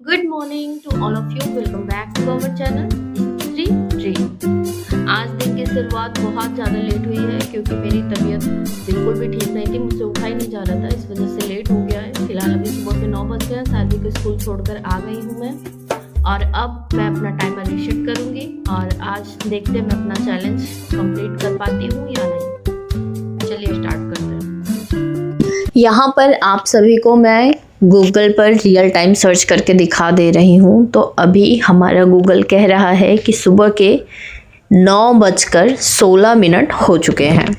Good morning to all of you. Welcome back to our channel History Dream। आज दिन की शुरुआत बहुत ज़्यादा लेट हुई है क्योंकि मेरी तबीयत बिल्कुल भी ठीक नहीं थी। मुझसे उठा ही नहीं जा रहा था, इस वजह से लेट हो गया है। फिलहाल अभी सुबह के 9 बज गए हैं। सारवी को स्कूल छोड़कर आ गई हूँ मैं, और अब मैं अपना टाइमर रीसेट करूँगी और आज देखते हैं मैं अपना चैलेंज कंप्लीट कर पाती हूँ या नहीं। चलिए स्टार्ट करते हैं। यहाँ पर आप सभी को मैं गूगल पर रियल टाइम सर्च करके दिखा दे रही हूँ। तो अभी हमारा गूगल कह रहा है कि सुबह के 9:16 हो चुके हैं।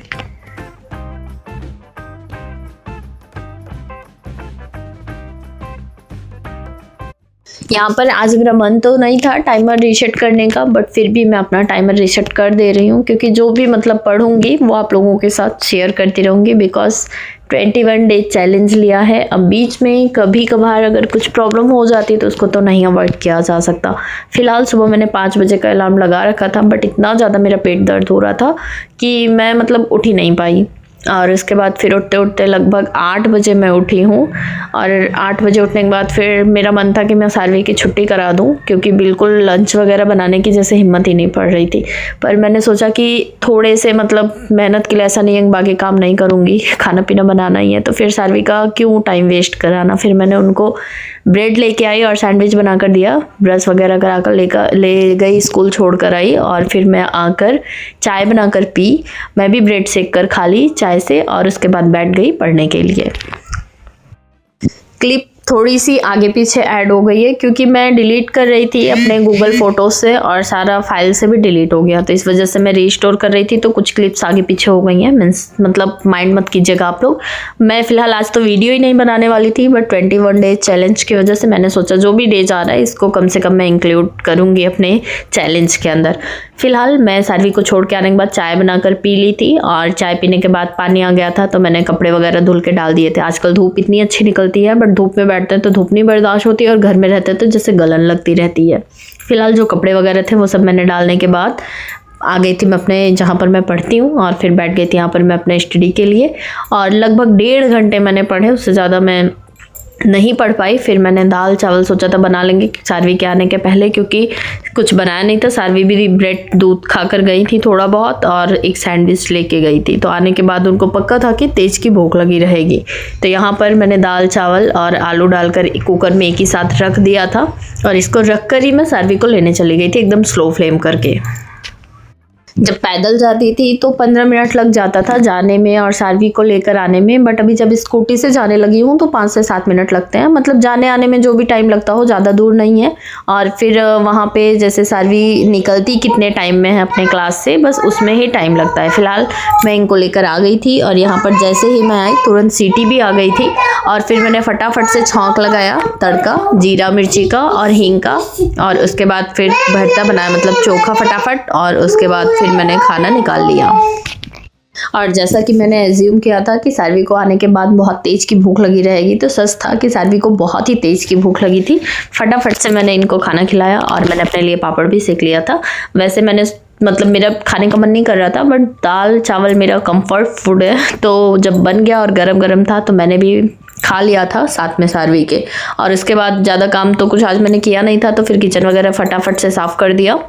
यहाँ पर आज मेरा मन तो नहीं था टाइमर रीसेट करने का, बट फिर भी मैं अपना टाइमर रीसेट कर दे रही हूँ क्योंकि जो भी पढ़ूंगी वो आप लोगों के साथ शेयर करती रहूँगी। बिकॉज 21 डे चैलेंज लिया है। अब बीच में कभी कभार अगर कुछ प्रॉब्लम हो जाती है तो उसको तो नहीं अवॉइड किया जा सकता। फिलहाल सुबह मैंने 5 बजे का अलार्म लगा रखा था, बट इतना ज़्यादा मेरा पेट दर्द हो रहा था कि मैं उठ ही नहीं पाई। और उसके बाद फिर उठते उठते लगभग 8 बजे मैं उठी हूँ। और 8 बजे उठने के बाद फिर मेरा मन था कि मैं सारवी की छुट्टी करा दूँ क्योंकि बिल्कुल लंच वगैरह बनाने की जैसे हिम्मत ही नहीं पड़ रही थी। पर मैंने सोचा कि थोड़े से मेहनत के लिए ऐसा नहीं है कि बाकी काम नहीं करूँगी, खाना पीना बनाना ही है, तो फिर सारवी का क्यों टाइम वेस्ट कराना। फिर मैंने उनको ब्रेड लेके आई और सैंडविच बना कर दिया, ब्रश वगैरह करा कर ले गई, स्कूल छोड़ कर आई और फिर मैं आकर चाय बनाकर पी। मैं भी ब्रेड सेक कर खा ली चाय से और उसके बाद बैठ गई पढ़ने के लिए। क्लिप थोड़ी सी आगे पीछे ऐड हो गई है क्योंकि मैं डिलीट कर रही थी अपने गूगल फोटोज से और सारा फाइल से भी डिलीट हो गया, तो इस वजह से मैं रीस्टोर कर रही थी तो कुछ क्लिप्स आगे पीछे हो गई हैं। माइंड मत कीजिएगा आप लोग। मैं फिलहाल आज तो वीडियो ही नहीं बनाने वाली थी, बट 21 डे चैलेंज की वजह से मैंने सोचा जो भी डे जा रहा है इसको कम से कम मैं इंक्लूड करूँगी अपने चैलेंज के अंदर। फिलहाल मैं सारवी को छोड़ के आने के बाद चाय बनाकर पी ली थी और चाय पीने के बाद पानी आ गया था तो मैंने कपड़े वगैरह धुल के डाल दिए थे। आजकल धूप इतनी अच्छी निकलती है, बट धूप में बैठते हैं तो धूप नहीं बर्दाश्त होती और घर में रहते हैं तो जैसे गलन लगती रहती है। फिलहाल जो कपड़े वगैरह थे वो सब मैंने डालने के बाद आ गई थी मैं अपने जहाँ पर मैं पढ़ती हूँ और फिर बैठ गई थी यहाँ पर मैं अपने स्टडी के लिए। और लगभग 1.5 घंटे मैंने पढ़े, उससे ज़्यादा मैं नहीं पढ़ पाई। फिर मैंने दाल चावल सोचा था बना लेंगे सारवी के आने के पहले, क्योंकि कुछ बनाया नहीं था। सारवी भी ब्रेड दूध खाकर गई थी थोड़ा बहुत और एक सैंडविच लेके गई थी, तो आने के बाद उनको पक्का था कि तेज की भूख लगी रहेगी। तो यहाँ पर मैंने दाल चावल और आलू डालकर कुकर में एक ही साथ रख दिया था और इसको रख कर ही मैं सारवी को लेने चली गई थी एकदम स्लो फ्लेम करके। जब पैदल जाती थी तो 15 मिनट लग जाता था जाने में और सारवी को लेकर आने में, बट अभी जब स्कूटी से जाने लगी हूँ तो 5 से 7 मिनट लगते हैं। जाने आने में जो भी टाइम लगता हो, ज़्यादा दूर नहीं है। और फिर वहाँ पे जैसे सारवी निकलती कितने टाइम में है अपने क्लास से, बस उसमें ही टाइम लगता है। फिलहाल मैं इनको लेकर आ गई थी और यहाँ पर जैसे ही मैं आई तुरंत सीटी भी आ गई थी और फिर मैंने फटाफट से छौंक लगाया तड़का जीरा मिर्ची का और हींग का, और उसके बाद फिर भरता बनाया चोखा फटाफट, और उसके बाद फिर मैंने खाना निकाल लिया। और जैसा कि मैंने एज्यूम किया था कि सारवी को आने के बाद बहुत तेज की भूख लगी रहेगी, तो सच था कि सारवी को बहुत ही तेज की भूख लगी थी। फटाफट से मैंने इनको खाना खिलाया और मैंने अपने लिए पापड़ भी सेक लिया था। वैसे मैंने मेरा खाने का मन नहीं कर रहा था, बट दाल चावल मेरा कंफर्ट फूड है, तो जब बन गया और गरम गरम था तो मैंने भी खा लिया था साथ में सारवी के। और उसके बाद ज़्यादा काम तो कुछ आज मैंने किया नहीं था, तो फिर किचन वगैरह फटाफट से साफ़ कर दिया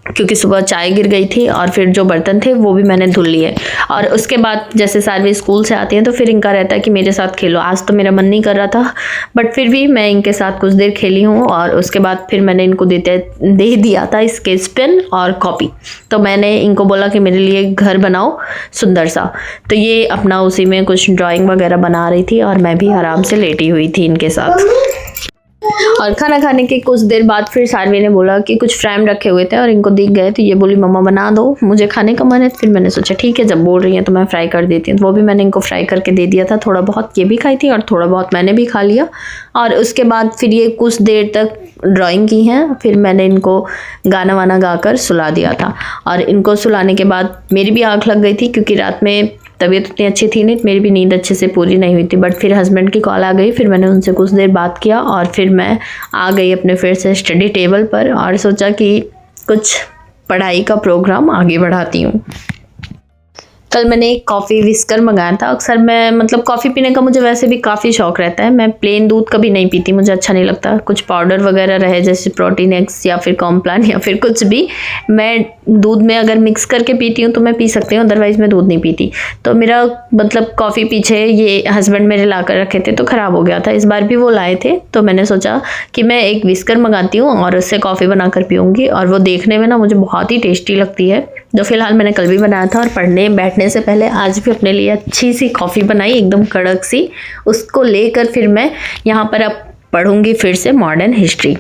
क्योंकि सुबह चाय गिर गई थी, और फिर जो बर्तन थे वो भी मैंने धुल लिए। और उसके बाद जैसे सारवी स्कूल से आती हैं तो फिर इनका रहता है कि मेरे साथ खेलो। आज तो मेरा मन नहीं कर रहा था, बट फिर भी मैं इनके साथ कुछ देर खेली हूँ। और उसके बाद फिर मैंने इनको दे दिया था स्केच पेन और कॉपी। तो मैंने इनको बोला कि मेरे लिए घर बनाओ सुंदर सा, तो ये अपना उसी में कुछ ड्राइंग वगैरह बना रही थी और मैं भी आराम से लेटी हुई थी इनके साथ। और खाना खाने के कुछ देर बाद फिर सारवी ने बोला कि कुछ फ्रेम रखे हुए थे और इनको दिख गए, तो ये बोली मम्मा बना दो, मुझे खाने का मन है। फिर मैंने सोचा ठीक है, जब बोल रही हैं तो मैं फ्राई कर देती हूँ। तो वो भी मैंने इनको फ्राई करके दे दिया था। थोड़ा बहुत ये भी खाई थी और थोड़ा बहुत मैंने भी खा लिया। और उसके बाद फिर ये कुछ देर तक ड्राइंग की हैं। फिर मैंने इनको गाना वाना गाकर सुला दिया था। और इनको सुलाने के बाद मेरी भी आँख लग गई थी क्योंकि रात में तबीयत उतनी अच्छी थी नहीं, मेरी भी नींद अच्छे से पूरी नहीं हुई थी। बट फिर हस्बैंड की कॉल आ गई, फिर मैंने उनसे कुछ देर बात किया और फिर मैं आ गई अपने फिर से स्टडी टेबल पर और सोचा कि कुछ पढ़ाई का प्रोग्राम आगे बढ़ाती हूँ। कल मैंने एक कॉफ़ी विस्कर मंगाया था। अक्सर मैं मतलब कॉफ़ी पीने का मुझे वैसे भी काफ़ी शौक रहता है। मैं प्लेन दूध कभी नहीं पीती, मुझे अच्छा नहीं लगता। कुछ पाउडर वगैरह रहे जैसे प्रोटीन एक्स या फिर कॉम्प्लान या फिर कुछ भी, मैं दूध में अगर मिक्स करके पीती हूँ तो मैं पी सकती हूँ, अदरवाइज़ मैं दूध नहीं पीती। तो मेरा मतलब कॉफ़ी पीछे ये हस्बैंड मेरे ला कर रखे थे तो ख़राब हो गया था। इस बार भी वो लाए थे तो मैंने सोचा कि मैं एक विस्कर मंगाती हूँ और उससे कॉफ़ी बनाकर पीऊँगी, और वो देखने में ना मुझे बहुत ही टेस्टी लगती है। तो फिलहाल मैंने कल भी बनाया था और पढ़ने बैठने से पहले आज भी अपने लिए अच्छी सी कॉफ़ी बनाई, एकदम कड़क सी। उसको लेकर फिर मैं यहाँ पर अब पढ़ूंगी फिर से मॉडर्न हिस्ट्री।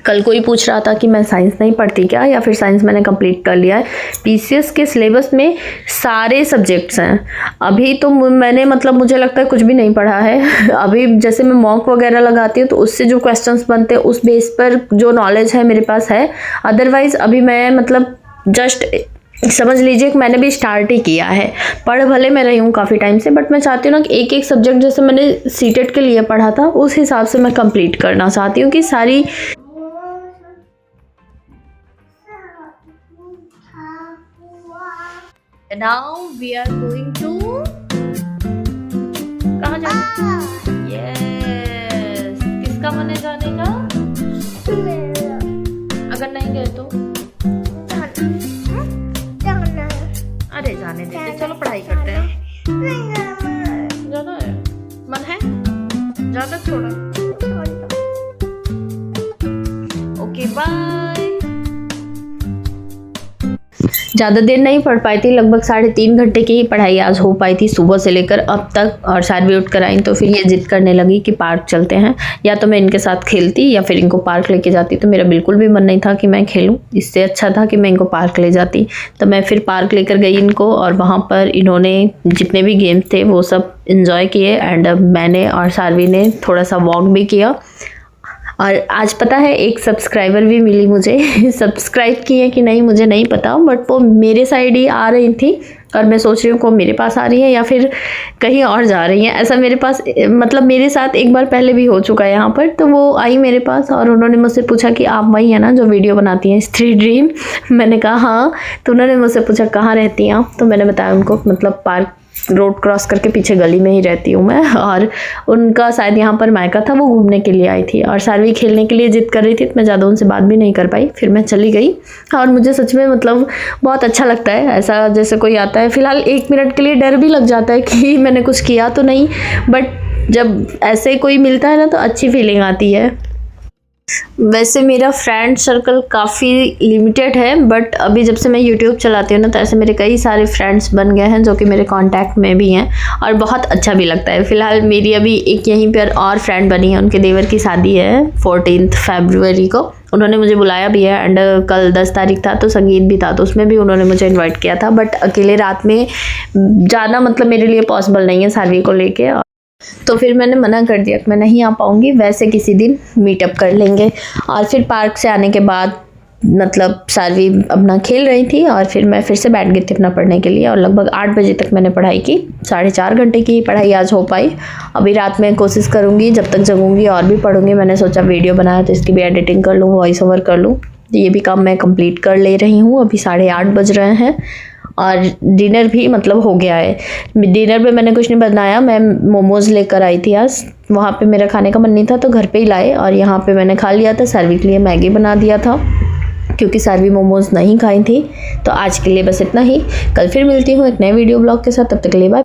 कल कोई पूछ रहा था कि मैं साइंस नहीं पढ़ती क्या, या फिर साइंस मैंने कंप्लीट कर लिया है। पीसीएस के सिलेबस में सारे सब्जेक्ट्स हैं। अभी तो मैंने मतलब मुझे लगता है कुछ भी नहीं पढ़ा है। अभी जैसे मैं मॉक वगैरह लगाती हूँ तो उससे जो क्वेश्चंस बनते हैं उस बेस पर जो नॉलेज है मेरे पास है। अदरवाइज़ अभी मैं मतलब जस्ट समझ लीजिए कि मैंने भी स्टार्ट ही किया है। पढ़ भले मैं रही हूँ काफ़ी टाइम से, बट मैं चाहती हूँ ना कि एक एक सब्जेक्ट जैसे मैंने सीटेट के लिए पढ़ा था उस हिसाब से मैं कंप्लीट करना चाहती हूँ कि सारी। Now we are going to, कहाँ जाना? यस, किसका मन है जाने का? अगर नहीं गए तो अरे जाने देते, चलो पढ़ाई करते हैं। जाना है, मन है, ज्यादा छोड़ा। Okay bye. ज़्यादा देर नहीं पढ़ पाई थी, लगभग 3.5 घंटे की ही पढ़ाई आज हो पाई थी सुबह से लेकर अब तक। और सारी उठ कर आई तो फिर ये जिद करने लगी कि पार्क चलते हैं, या तो मैं इनके साथ खेलती या फिर इनको पार्क लेके जाती। तो मेरा बिल्कुल भी मन नहीं था कि मैं खेलूं, इससे अच्छा था कि मैं इनको पार्क ले जाती। तो मैं फिर पार्क लेकर गई इनको, और वहाँ पर इन्होंने जितने भी गेम्स थे वो सब इन्जॉय किए। एंड मैंने और सारवी ने थोड़ा सा वॉक भी किया। और आज पता है एक सब्सक्राइबर भी मिली मुझे। सब्सक्राइब की है कि नहीं मुझे नहीं पता, बट वो मेरे साइड ही आ रही थी और मैं सोच रही हूँ को मेरे पास आ रही है या फिर कहीं और जा रही है। ऐसा मेरे पास मतलब मेरे साथ एक बार पहले भी हो चुका है यहाँ पर। तो वो आई मेरे पास और उन्होंने मुझसे पूछा कि आप वही है ना जो वीडियो बनाती हैं स्ट्रीट ड्रीम? मैंने कहा हाँ। तो उन्होंने मुझसे पूछा कहाँ रहती हैं आप? तो मैंने बताया उनको मतलब पार्क रोड क्रॉस करके पीछे गली में ही रहती हूँ मैं। और उनका शायद यहाँ पर मायका था, वो घूमने के लिए आई थी और सारवी खेलने के लिए जिद कर रही थी। तो मैं ज़्यादा उनसे बात भी नहीं कर पाई, फिर मैं चली गई। और मुझे सच में मतलब बहुत अच्छा लगता है ऐसा, जैसे कोई आता है। फिलहाल 1 मिनट के लिए डर भी लग जाता है कि मैंने कुछ किया तो नहीं, बट जब ऐसे कोई मिलता है ना तो अच्छी फीलिंग आती है। वैसे मेरा फ्रेंड सर्कल काफ़ी लिमिटेड है, बट अभी जब से मैं यूट्यूब चलाती हूँ ना तो ऐसे मेरे कई सारे फ्रेंड्स बन गए हैं जो कि मेरे कांटेक्ट में भी हैं और बहुत अच्छा भी लगता है। फ़िलहाल मेरी अभी एक यहीं पर और फ्रेंड बनी है, उनके देवर की शादी है 14 फरवरी को। उन्होंने मुझे बुलाया भी है। एंड कल 10 तारीख था तो संगीत भी था, तो उसमें भी उन्होंने मुझे इन्वाइट किया था। बट अकेले रात में जाना मतलब मेरे लिए पॉसिबल नहीं है सारवी को लेके, तो फिर मैंने मना कर दिया कि मैं नहीं आ पाऊँगी। वैसे किसी दिन मीटअप कर लेंगे। और फिर पार्क से आने के बाद मतलब सारवी अपना खेल रही थी और फिर मैं फिर से बैठ गई थी अपना पढ़ने के लिए। और लगभग 8 बजे तक मैंने पढ़ाई की। 4.5 घंटे की पढ़ाई आज हो पाई। अभी रात में कोशिश करूँगी जब तक जगूँगी और भी पढ़ूँगी। मैंने सोचा वीडियो बनाया तो इसकी भी एडिटिंग कर लूँ, वॉइस ओवर कर लूँ। ये भी काम मैं कंप्लीट कर ले रही हूँ। अभी 8:30 बज रहे हैं और डिनर भी मतलब हो गया है। डिनर में मैंने कुछ नहीं बनाया, मैं मोमोज़ लेकर आई थी आज। वहाँ पे मेरा खाने का मन नहीं था तो घर पे ही लाए और यहाँ पे मैंने खा लिया था। सारवी के लिए मैगी बना दिया था क्योंकि सारवी मोमोज़ नहीं खाई थी। तो आज के लिए बस इतना ही। कल फिर मिलती हूँ एक नए वीडियो ब्लॉग के साथ, तब तक के लिए बाय।